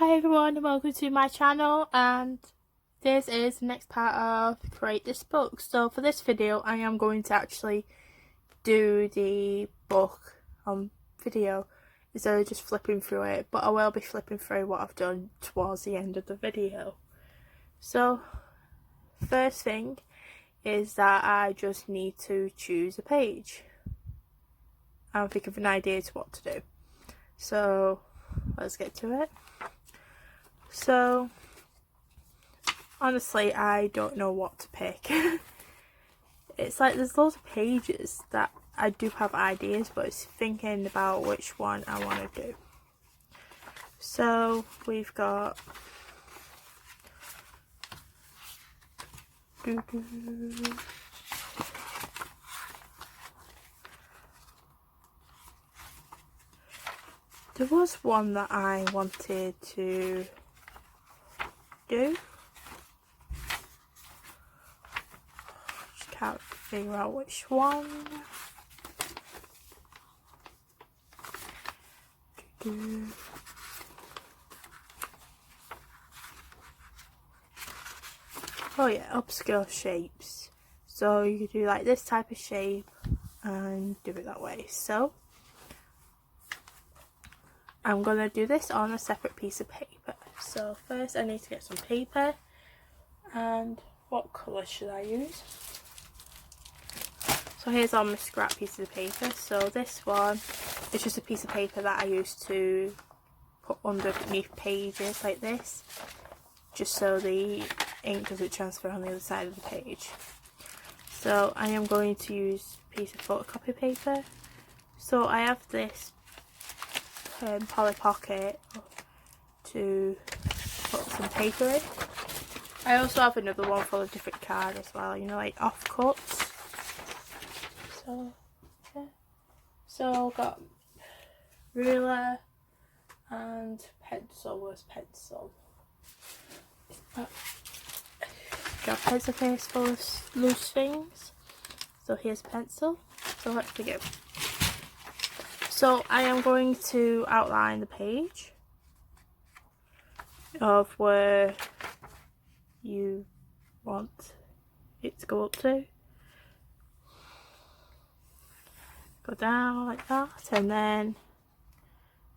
Hi everyone and welcome to my channel, and this is the next part of Create This Book. So for this video I am going to actually do the book on video instead of just flipping through it, but I will be flipping through what I've done towards the end of the video. So first thing is that I just need to choose a page and think of an idea to what to do. So let's get to it. So honestly, I don't know what to pick. It's like there's loads of pages that I do have ideas, but it's thinking about which one I want to do. So we've got there was one that I wanted to do. Just can't figure out which one. Oh yeah, obscure shapes. So you could do like this type of shape and do it that way. So I'm gonna do this on a separate piece of paper. So first I need to get some paper, and what colour should I use? So here's all my scrap pieces of paper. So this one is just a piece of paper that I used to put underneath pages like this, just so the ink doesn't transfer on the other side of the page. So I am going to use a piece of photocopy paper. So I have this Polly Pocket to put some paper in. I also have another one full of different cards as well, you know, like offcuts. So yeah, so I've got ruler and pencil. Where's pencil? Got a pencil case full of loose things. So here's pencil. So let's begin. So I am going to outline the page of where you want it to go up to. Go down like that and then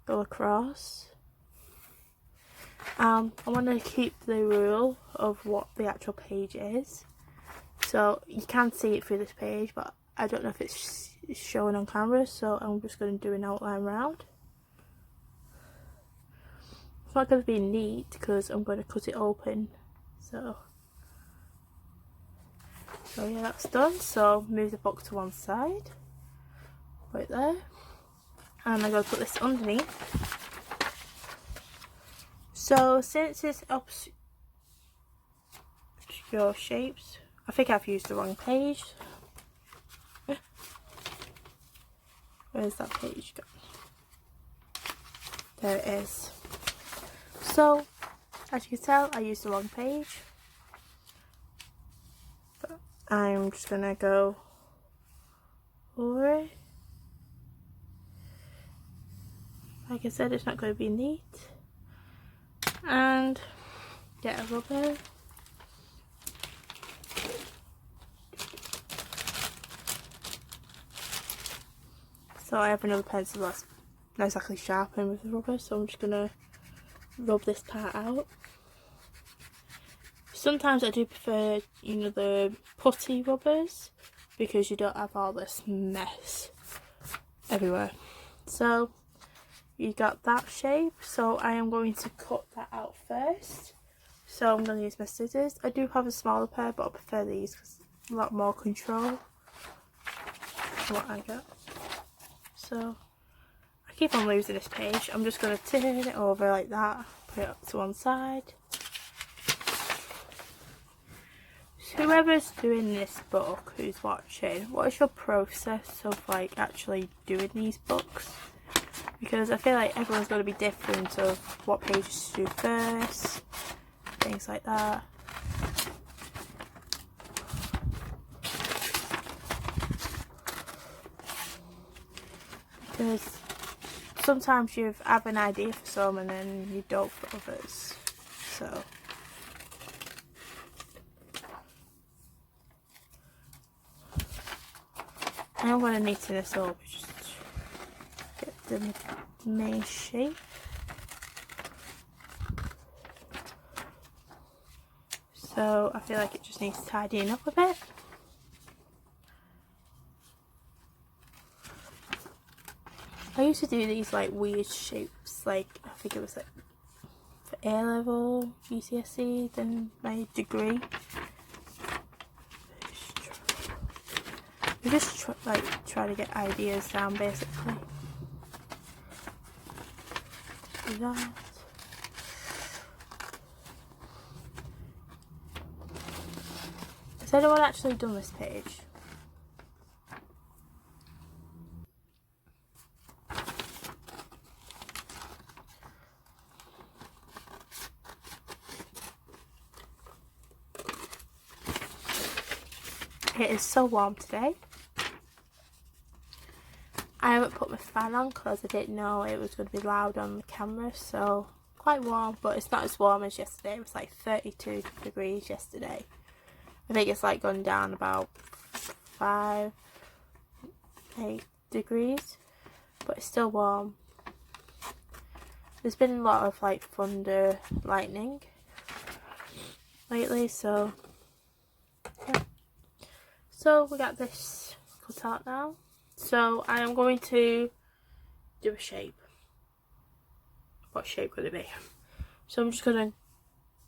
go across. I want to keep the rule of what the actual page is. So you can see it through this page, but I don't know if it's showing on camera, so I'm just going to do an outline round. It's not going to be neat because I'm going to cut it open. So yeah, that's done. So move the book to one side, right there, and I'm going to put this underneath. So since it's obscure shapes, I think I've used the wrong page. Where's that page gone? There it is. So as you can tell, I used the wrong page. But I'm just gonna go over it. Like I said, it's not going to be neat. And get a rubber. So I have another pencil that's not exactly sharpened with the rubber, so I'm just gonna rub this part out. Sometimes I do prefer, you know, the putty rubbers because you don't have all this mess everywhere. So you got that shape, so I am going to cut that out first. So I'm going to use my scissors. I do have a smaller pair, but I prefer these because a lot more control what I got. So I keep on losing this page. I'm just going to turn it over like that, put it up to one side. So whoever's doing this book, who's watching, what is your process of like actually doing these books? Because I feel like everyone's going to be different of what pages to do first, things like that. Because sometimes you have an idea for some and then you don't for others. So I'm going to neaten this up, just get the main shape. So I feel like it just needs tidying up a bit. I used to do these like weird shapes, like I think it was like for A level, GCSE, then my degree. We just try to get ideas down basically. Do that. Has anyone actually done this page? It is so warm today. I haven't put my fan on because I didn't know it was going to be loud on the camera, so quite warm, but it's not as warm as yesterday. It was like 32 degrees yesterday. I think it's like gone down about 8 degrees, but it's still warm. There's been a lot of like thunder, lightning lately, so yeah. So we got this cut out now. So I am going to do a shape. What shape could it be? So I'm just going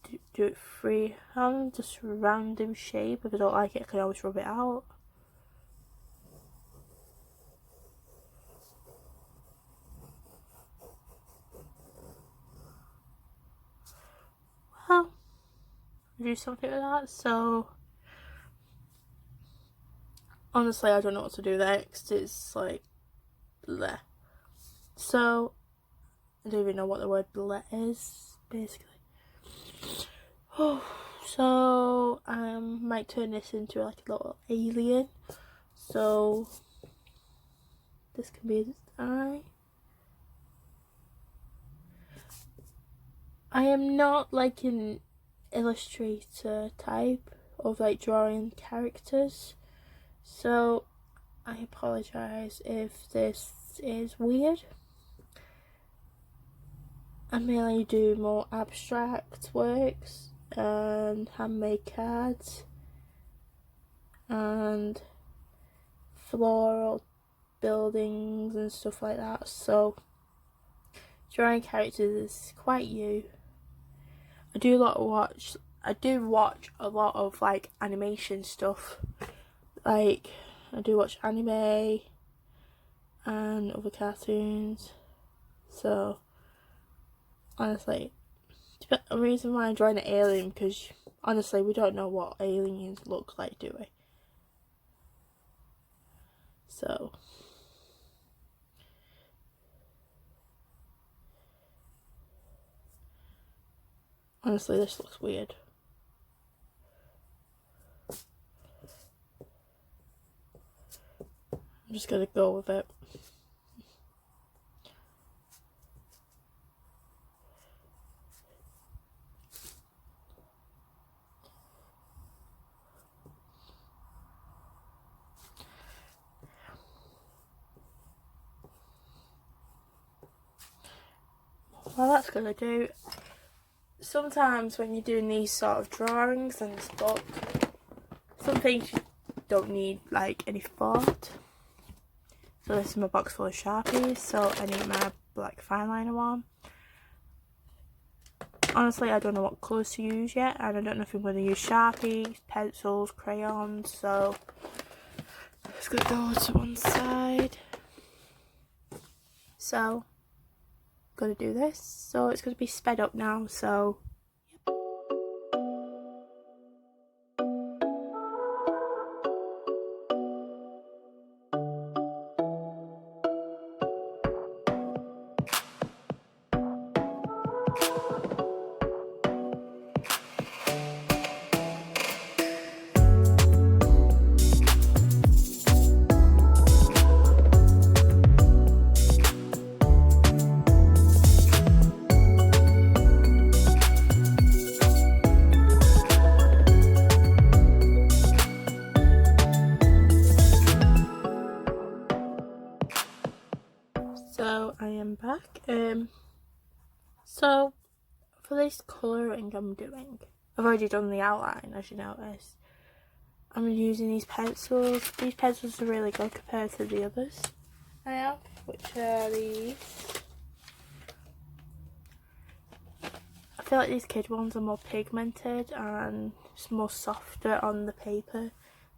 to do it freehand, just random shape. If I don't like it, I can always rub it out. Well, do something with that. So honestly, I don't know what to do next. It's like bleh. So I don't even know what the word bleh is, basically. Oh, so I might turn this into like a little alien. So this can be his eye. I am not like an illustrator type of like drawing characters, so I apologise if this is weird. I mainly do more abstract works and handmade cards and floral buildings and stuff like that, so drawing characters is quite new. I do watch a lot of like animation stuff. Like I do watch anime and other cartoons. So honestly, the reason why I'm drawing an alien, because honestly we don't know what aliens look like, do we? So honestly, this looks weird. I'm just gonna go with it. Well, that's gonna do. Sometimes when you're doing these sort of drawings and this book, some things you don't need like any thought. So this is my box full of Sharpies, so I need my black fine liner one. Honestly, I don't know what colours to use yet, and I don't know if I'm going to use Sharpies, pencils, crayons, so I'm just going to go to one side. So I'm going to do this, so it's going to be sped up now, so I am back. So for this colouring I'm doing, I've already done the outline, as you notice. I'm using these pencils. These pencils are really good compared to the others I have, which are these. I feel like these kid ones are more pigmented and it's more softer on the paper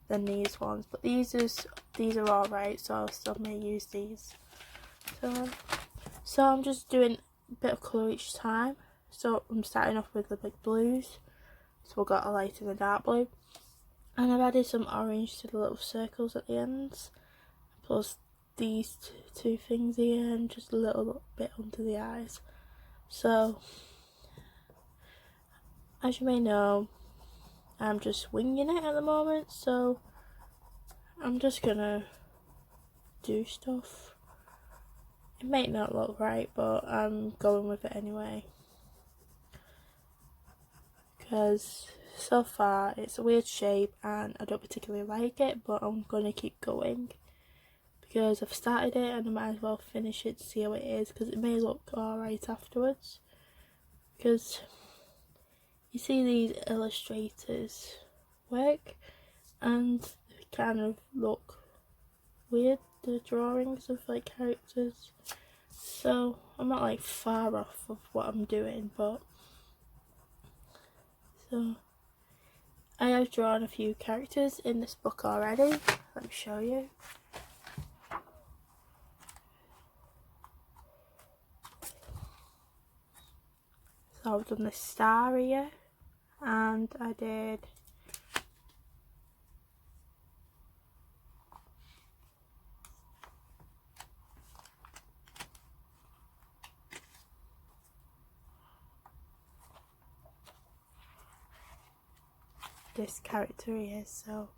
than these ones, but these are alright, so I still may use these. So I'm just doing a bit of colour each time. So I'm starting off with the big blues, so we've got a light and a dark blue, and I've added some orange to the little circles at the ends, plus these two things here and just a little bit under the eyes. So as you may know, I'm just winging it at the moment, so I'm just gonna do stuff. It may not look right, but I'm going with it anyway, because so far it's a weird shape and I don't particularly like it, but I'm gonna keep going because I've started it and I might as well finish it to see how it is, because it may look alright afterwards. Because you see these illustrators work and they kind of look weird, the drawings of like characters, so I'm not like far off of what I'm doing, but so I have drawn a few characters in this book already. Let me show you. So I've done the star here, and I did this character here, so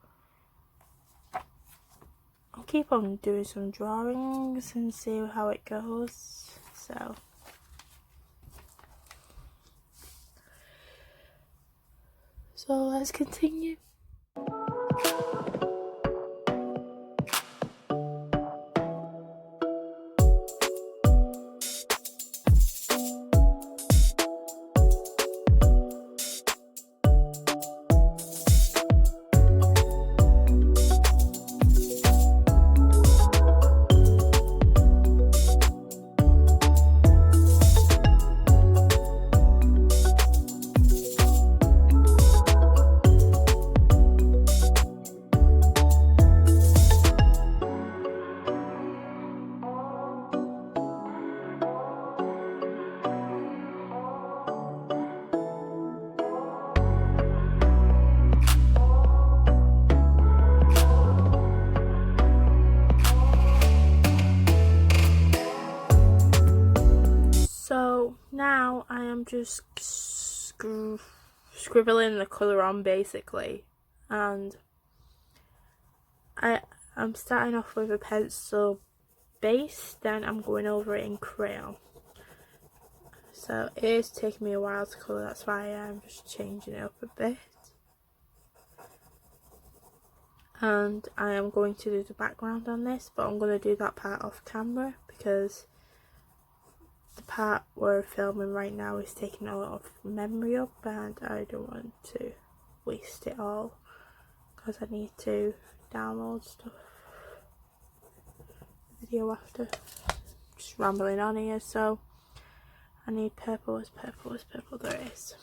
I'll keep on doing some drawings and see how it goes. So let's continue. So now I am just scribbling the colour on basically, and I'm starting off with a pencil base, then I'm going over it in crayon. So it is taking me a while to colour, that's why I'm just changing it up a bit. And I am going to do the background on this, but I'm going to do that part off camera because the part we're filming right now is taking a lot of memory up and I don't want to waste it all because I need to download stuff, video after. Just rambling on here, so I need purple. As purple as purple there it is.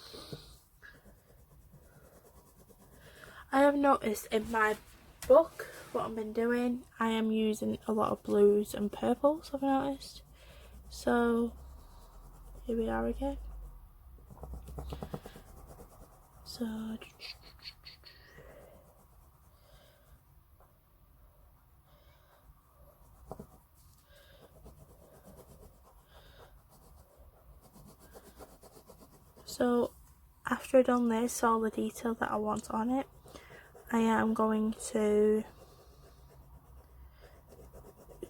I have noticed in my book what I've been doing, I am using a lot of blues and purples, I've noticed. So here we are again. So after I've done this, all the detail that I want on it, I am going to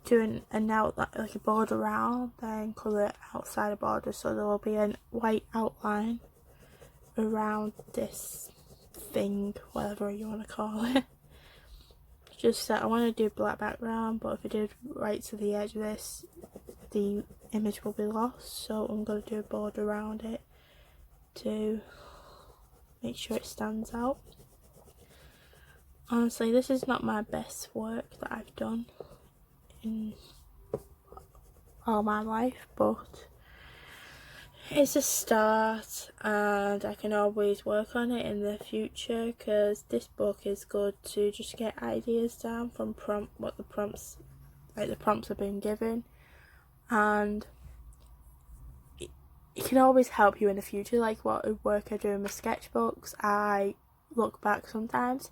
do an outline, like a border around, then colour it outside a border, so there will be a white outline around this thing, whatever you want to call it. Just that I want to do black background, but if I did right to the edge of this, the image will be lost, so I'm going to do a border around it to make sure it stands out. Honestly, this is not my best work that I've done in all my life, but it's a start and I can always work on it in the future, because this book is good to just get ideas down from the prompts have been given, and it can always help you in the future. Like what work I do in my sketchbooks, I look back sometimes.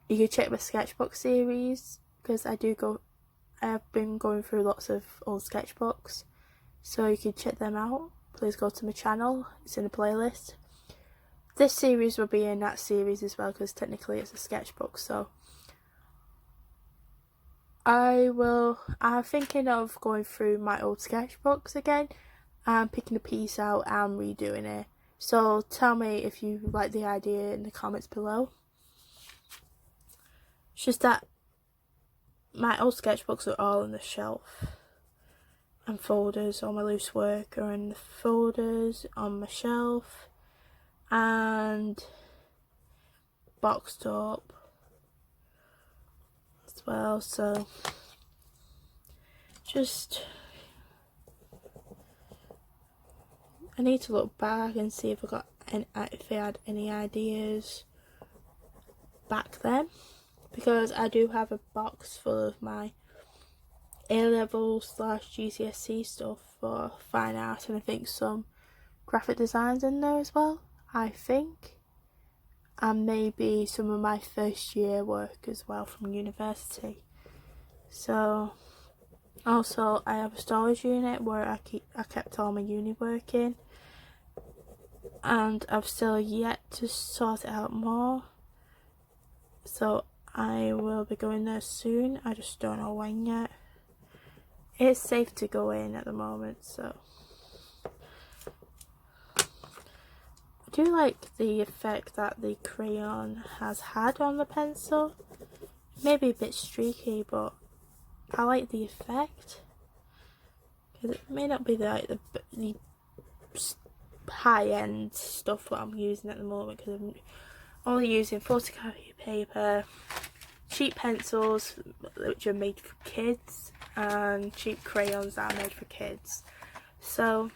You can check my sketchbook series, because I've been going through lots of old sketchbooks, so you can check them out. Please go to my channel, it's in a playlist. This series will be in that series as well, because technically it's a sketchbook. So I'm thinking of going through my old sketchbooks again and picking a piece out and redoing it. So tell me if you like the idea in the comments below. It's just that my old sketchbooks are all on the shelf, and folders. All my loose work are in the folders on my shelf and boxed up as well. So just I need to look back and see if I had any ideas back then, because I do have a box full of my A-level / GCSE stuff for fine art, and I think some graphic designs in there as well, I think, and maybe some of my first year work as well from university. So also I have a storage unit where I kept all my uni work in, and I've still yet to sort it out more, so I will be going there soon. I just don't know when yet. It's safe to go in at the moment, so I do like the effect that the crayon has had on the pencil. Maybe a bit streaky, but I like the effect, because it may not be the high-end stuff that I'm using at the moment, because I'm only using photocopy paper, cheap pencils which are made for kids, and cheap crayons that are made for kids. So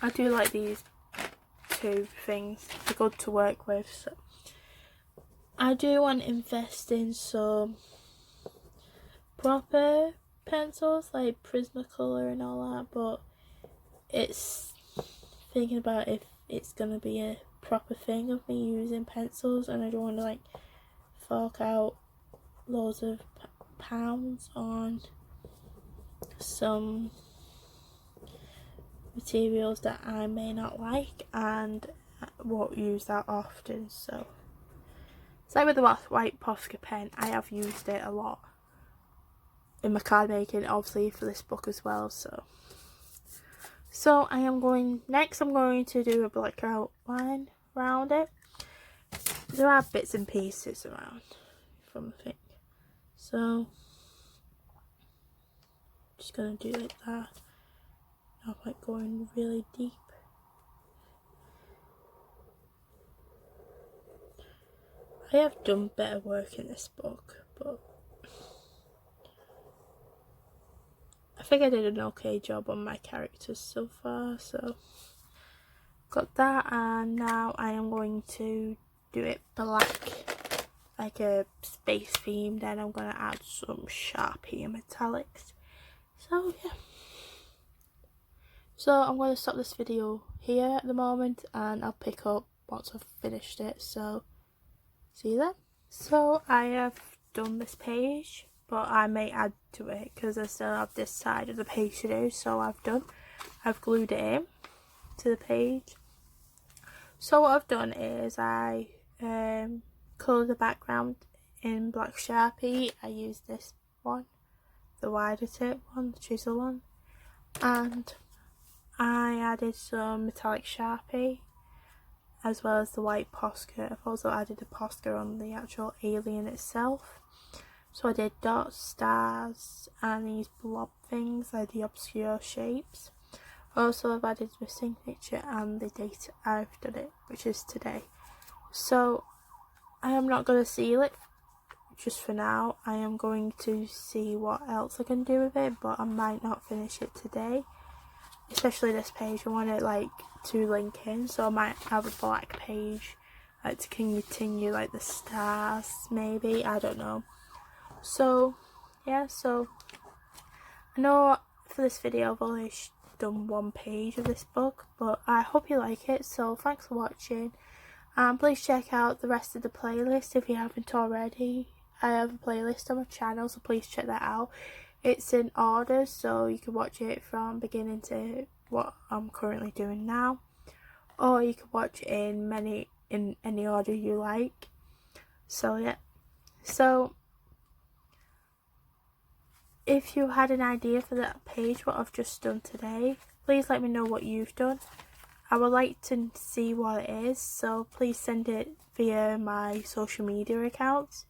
I do like these two things, they're good to work with. So I do want to invest in some proper pencils like Prismacolor and all that, but it's thinking about if it's gonna be a proper thing of me using pencils, and I don't want to like fork out loads of pounds on some materials that I may not like and won't use that often. So it's like with the white Posca pen, I have used it a lot in my card making, obviously for this book as well. So I'm going to do a black outline around it. There are bits and pieces around from the thing, so just gonna do like that. Not like going really deep. I have done better work in this book, but I think I did an okay job on my characters so far. So got that, and now I am going to do it black, like a space theme. Then I'm going to add some Sharpie and metallics. So yeah, so I'm going to stop this video here at the moment, and I'll pick up once I've finished it. So see you then. So I have done this page, but I may add to it because I still have this side of the page to do. So I've glued it in to the page. So what I've done is I coloured the background in black Sharpie. I used this one, the wider tip one, the chisel one, and I added some metallic Sharpie as well as the white Posca. I've also added a Posca on the actual alien itself. So I did dots, stars, and these blob things, like the obscure shapes. Also I've added my signature and the date I've done it, which is today. So I am not going to seal it just for now. I am going to see what else I can do with it, but I might not finish it today. Especially this page, I want it like to link in, so I might have a black page like to continue like the stars maybe, I don't know. So yeah, so I know for this video I've only done one page of this book, but I hope you like it. So thanks for watching, and please check out the rest of the playlist if you haven't already. I have a playlist on my channel, so please check that out. It's in order, so you can watch it from beginning to what I'm currently doing now, or you can watch in any order you like. So yeah, so if you had an idea for that page, what I've just done today, please let me know what you've done. I would like to see what it is, so please send it via my social media accounts.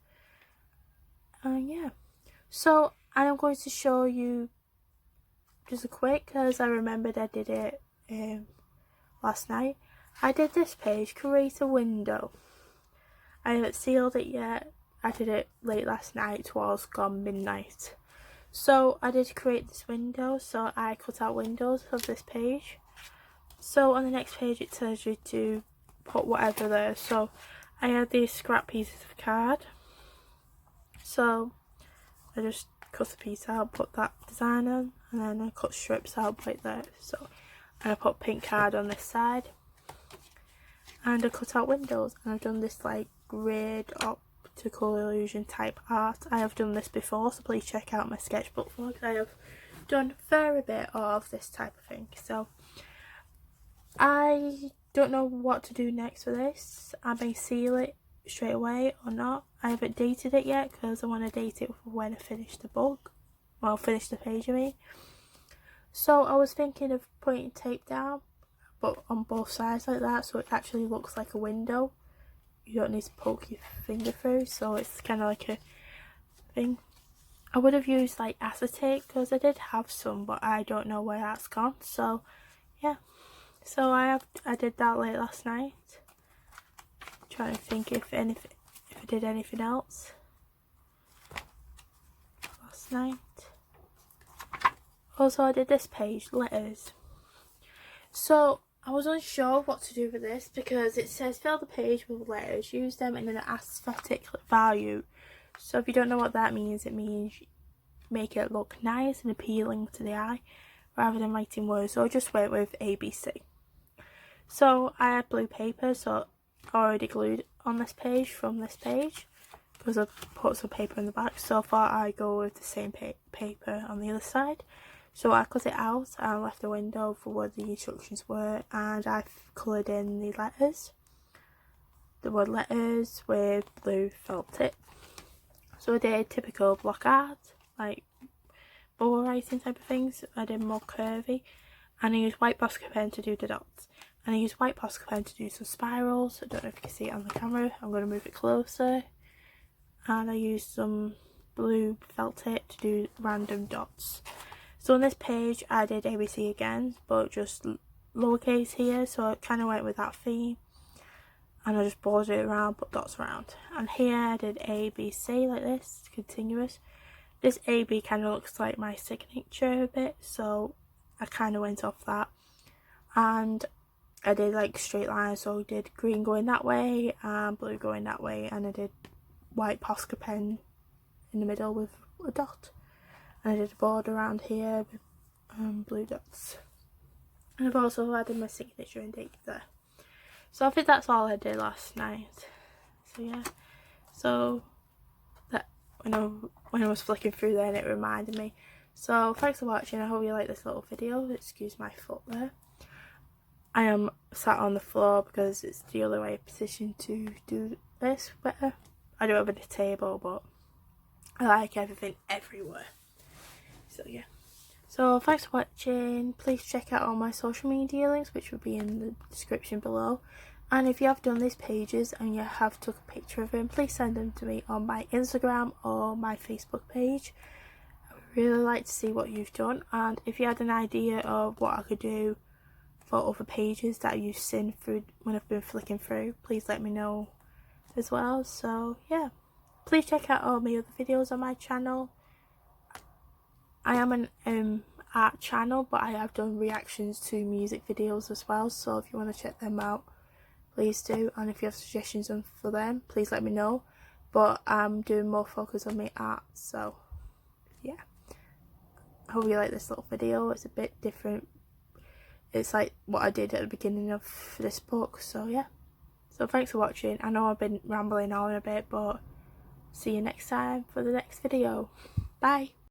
Yeah, so I'm going to show you just a quick, because I remembered I did it last night. I did this page, create a window. I haven't sealed it yet. I did it late last night, towards gone midnight. So I did create this window, so I cut out windows of this page. So on the next page it tells you to put whatever there. So I had these scrap pieces of card, so I just cut a piece out, put that design on, and then I cut strips out like that. So and I put pink card on this side, and I cut out windows, and I've done this like grid optical illusion type art. I have done this before, so please check out my sketchbook vlog. I have done a fair bit of this type of thing. So I don't know what to do next for this. I may seal it straight away or not. I haven't dated it yet because I want to date it for when I finish the book. Well, finish the page I mean. So I was thinking of putting tape down, but on both sides like that, so it actually looks like a window. You don't need to poke your finger through, so it's kind of like a thing. I would have used like acetate because I did have some, but I don't know where that's gone. So yeah, so I did that late last night. Trying to think if I did anything else last night. Also, I did this page, letters. So I was unsure what to do with this because it says fill the page with letters, use them in an aesthetic value. So if you don't know what that means, it means make it look nice and appealing to the eye rather than writing words. So I just went with ABC. So I had blue paper, so I already glued on this page from this page because I put some paper in the back. So I thought I'd go with the same paper on the other side. So I cut it out and left a window for what the instructions were, and I've coloured in the letters, the word letters, with blue felt tip. So I did typical block art, like bubble writing type of things. I did more curvy, and I used white Posca pen to do the dots. And I used white Posca pen to do some spirals. I don't know if you can see it on the camera. I'm going to move it closer. And I used some blue felt tip to do random dots. So on this page I did ABC again, but just lowercase here, so I kind of went with that theme. And I just bordered it around, put dots around. And here I did ABC like this, continuous. This AB kind of looks like my signature a bit, so I kind of went off that. And I did like straight lines, so I did green going that way and blue going that way, and I did white Posca pen in the middle with a dot. And I did a border around here with blue dots. And I've also added my signature and date there. So I think that's all I did last night. So yeah. So that when I was flicking through there, it reminded me. So thanks for watching. I hope you like this little video. Excuse my foot there. I am sat on the floor because it's the other way position to do this better. I do have a table, but I like everything everywhere. So yeah, so thanks for watching. Please check out all my social media links, which will be in the description below, And if you have done these pages and you have took a picture of them, please send them to me on my Instagram or my Facebook page. I would really like to see what you've done, and if you had an idea of what I could do for other pages that you've seen through when I've been flicking through, please let me know as well. So yeah, please check out all my other videos on my channel. I am an art channel, but I have done reactions to music videos as well, so if you want to check them out, please do. And if you have suggestions for them, please let me know. But I'm doing more focus on my art, so yeah. I hope you like this little video. It's a bit different. It's like what I did at the beginning of this book, so yeah. So thanks for watching. I know I've been rambling on a bit, but see you next time for the next video. Bye.